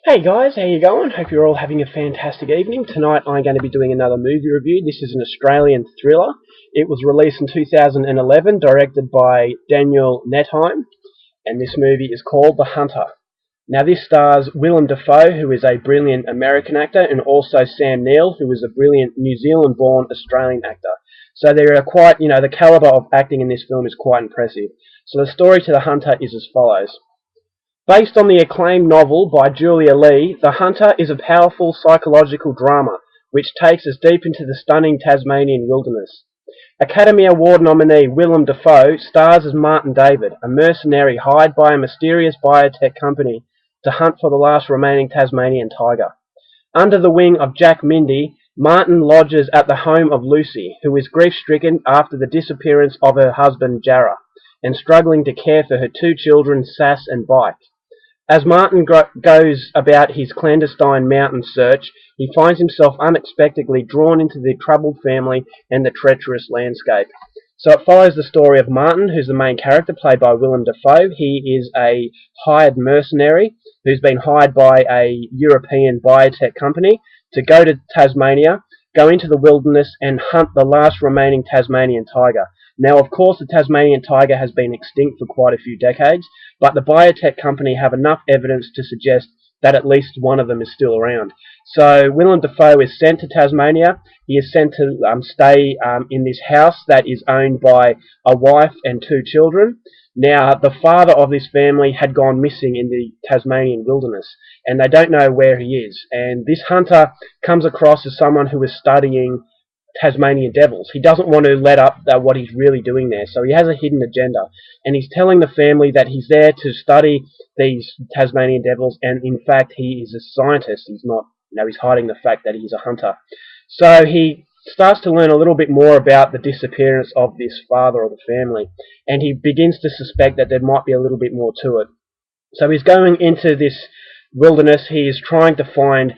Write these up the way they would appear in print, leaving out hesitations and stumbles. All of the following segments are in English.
Hey guys, how you going? Hope you're all having a fantastic evening. Tonight I'm going to be doing another movie review. This is an Australian thriller. It was released in 2011, directed by Daniel Nettheim, and this movie is called The Hunter. Now this stars Willem Dafoe, who is a brilliant American actor, and also Sam Neill, who is a brilliant New Zealand-born Australian actor. So they are quite, the calibre of acting in this film is quite impressive. So the story to The Hunter is as follows. Based on the acclaimed novel by Julia Lee, The Hunter is a powerful psychological drama which takes us deep into the stunning Tasmanian wilderness. Academy Award nominee Willem Dafoe stars as Martin David, a mercenary hired by a mysterious biotech company to hunt for the last remaining Tasmanian tiger. Under the wing of Jack Mindy, Martin lodges at the home of Lucy, who is grief-stricken after the disappearance of her husband Jarrah, and struggling to care for her two children Sass and Bike. As Martin goes about his clandestine mountain search, he finds himself unexpectedly drawn into the troubled family and the treacherous landscape. So it follows the story of Martin, who's the main character, played by Willem Dafoe. He is a hired mercenary who's been hired by a European biotech company to go to Tasmania, go into the wilderness and hunt the last remaining Tasmanian tiger. Now, of course, the Tasmanian tiger has been extinct for quite a few decades, but the biotech company have enough evidence to suggest that at least one of them is still around. So Willem Dafoe is sent to Tasmania. He is sent to stay in this house that is owned by a wife and two children. Now, the father of this family had gone missing in the Tasmanian wilderness, and they don't know where he is. And this hunter comes across as someone who is studying Tasmanian devils. He doesn't want to let up what he's really doing there, so he has a hidden agenda, and he's telling the family that he's there to study these Tasmanian devils, and in fact he is a scientist. He's not, he's hiding the fact that he's a hunter. So he starts to learn a little bit more about the disappearance of this father of the family, and he begins to suspect that there might be a little bit more to it. So he's going into this wilderness. He is trying to find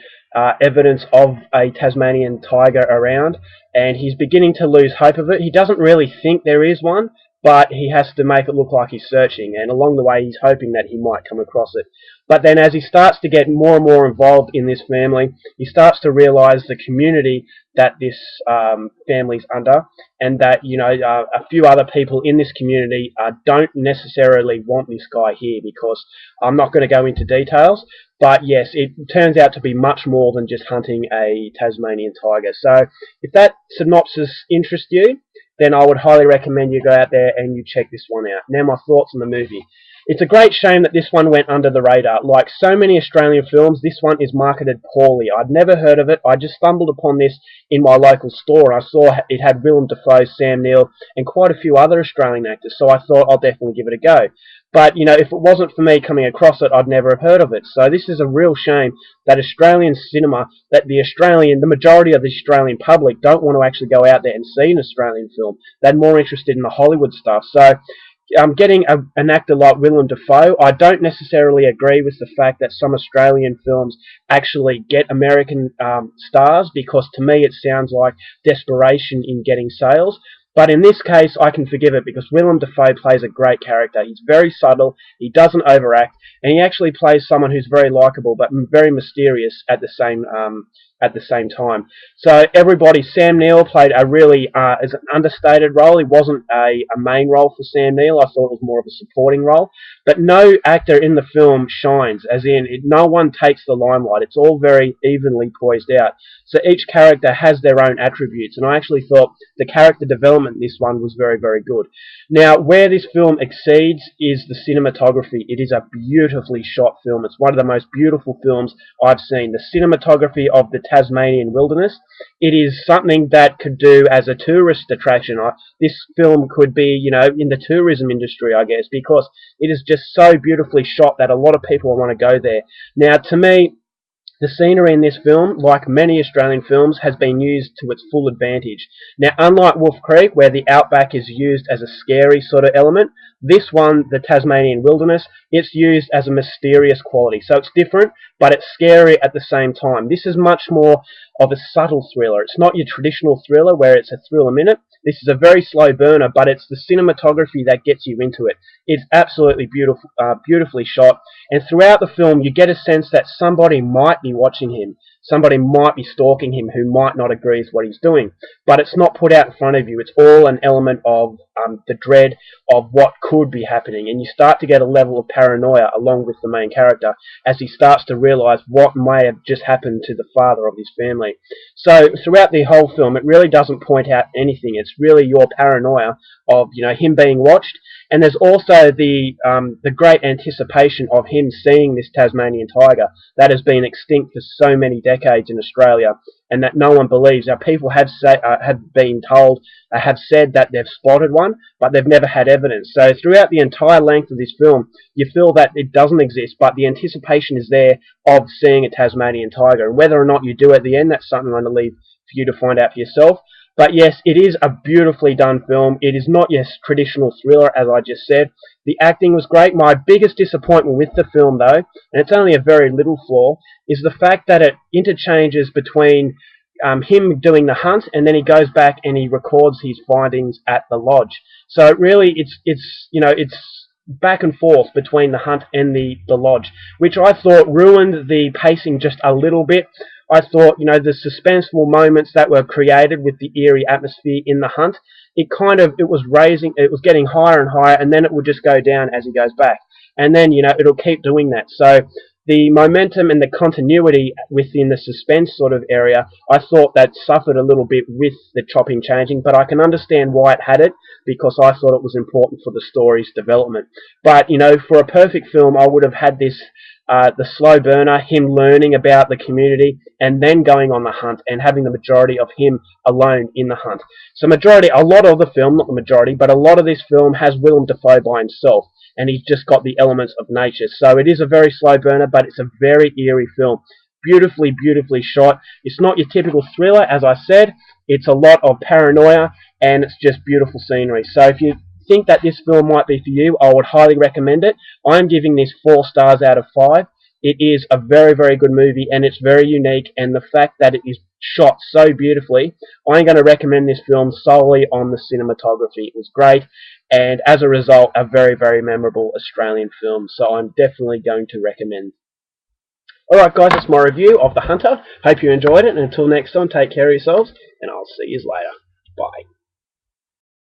evidence of a Tasmanian tiger around, and he's beginning to lose hope of it. He doesn't really think there is one, but he has to make it look like he's searching, and along the way he's hoping that he might come across it. But then as he starts to get more and more involved in this family, he starts to realize the community that this family's under, and that a few other people in this community don't necessarily want this guy here, because I'm not going to go into details, but yes, it turns out to be much more than just hunting a Tasmanian tiger. So if that synopsis interests you, then I would highly recommend you go out there and you check this one out. Now my thoughts on the movie. It's a great shame that this one went under the radar. Like so many Australian films, this one is marketed poorly. I'd never heard of it. I just stumbled upon this in my local store, and I saw it had Willem Dafoe, Sam Neill, and quite a few other Australian actors, so I thought I'll definitely give it a go. But, if it wasn't for me coming across it, I'd never have heard of it. So this is a real shame that Australian cinema, that the majority of the Australian public don't want to actually go out there and see an Australian film. They're more interested in the Hollywood stuff. So getting an actor like Willem Dafoe, I don't necessarily agree with the fact that some Australian films actually get American stars, because to me it sounds like desperation in getting sales. But in this case, I can forgive it, because Willem Dafoe plays a great character. He's very subtle, he doesn't overact, and he actually plays someone who's very likable but very mysterious at the same time. So Sam Neill played a really as an understated role. It wasn't a main role for Sam Neill. I thought it was more of a supporting role. But no actor in the film shines, as in no one takes the limelight. It's all very evenly poised out. So each character has their own attributes, and I actually thought the character development in this one was very, very good. Now, where this film exceeds is the cinematography. It is a beautifully shot film. It's one of the most beautiful films I've seen. The cinematography of the Tasmanian wilderness, it is something that could do as a tourist attraction. This film could be, in the tourism industry, I guess, because it is just so beautifully shot that a lot of people want to go there. Now, to me, the scenery in this film, like many Australian films, has been used to its full advantage. Now, unlike Wolf Creek, where the outback is used as a scary sort of element, this one, the Tasmanian wilderness, it's used as a mysterious quality. So it's different, but it's scary at the same time. This is much more of a subtle thriller. It's not your traditional thriller where it's a thriller minute. This is a very slow burner, but it's the cinematography that gets you into it. It's absolutely beautiful, beautifully shot, and throughout the film you get a sense that somebody might be watching him. Somebody might be stalking him who might not agree with what he's doing. But it's not put out in front of you. It's all an element of the dread of what could be happening. And you start to get a level of paranoia along with the main character as he starts to realise what may have just happened to the father of his family. So throughout the whole film, it really doesn't point out anything. It's really your paranoia of, you know, him being watched. And there's also the great anticipation of him seeing this Tasmanian tiger that has been extinct for so many decades in Australia, and that no one believes. Now, people have been told, have said that they've spotted one, but they've never had evidence. So throughout the entire length of this film, you feel that it doesn't exist, but the anticipation is there of seeing a Tasmanian tiger. And whether or not you do at the end, that's something I'm going to leave for you to find out for yourself. But yes, it is a beautifully done film. It is not your traditional thriller, as I just said. The acting was great. My biggest disappointment with the film, though, and it's only a very little flaw, is the fact that it interchanges between him doing the hunt, and then he goes back and he records his findings at the lodge. So it really, it's back and forth between the hunt and the lodge, which I thought ruined the pacing just a little bit. I thought, you know, the suspenseful moments that were created with the eerie atmosphere in the hunt, it was getting higher and higher, and then it would just go down as he goes back. And then, you know, it'll keep doing that. So the momentum and the continuity within the suspense sort of area, I thought that suffered a little bit with the chopping changing, but I can understand why it had it, because I thought it was important for the story's development. But, you know, for a perfect film, I would have had this the slow burner, him learning about the community, and then going on the hunt and having the majority of him alone in the hunt. So a lot of the film, not the majority, but a lot of this film has Willem Dafoe by himself, and he's just got the elements of nature. So it is a very slow burner, but it's a very eerie film. Beautifully, beautifully shot. It's not your typical thriller, as I said. It's a lot of paranoia, and it's just beautiful scenery. So if you think that this film might be for you, I would highly recommend it. I'm giving this 4 stars out of 5. It is a very, very good movie, and it's very unique, and the fact that it is shot so beautifully, I'm going to recommend this film solely on the cinematography. It was great, and as a result, a very, very memorable Australian film, so I'm definitely going to recommend. Alright guys, that's my review of The Hunter. Hope you enjoyed it, and until next time, take care of yourselves, and I'll see you later. Bye.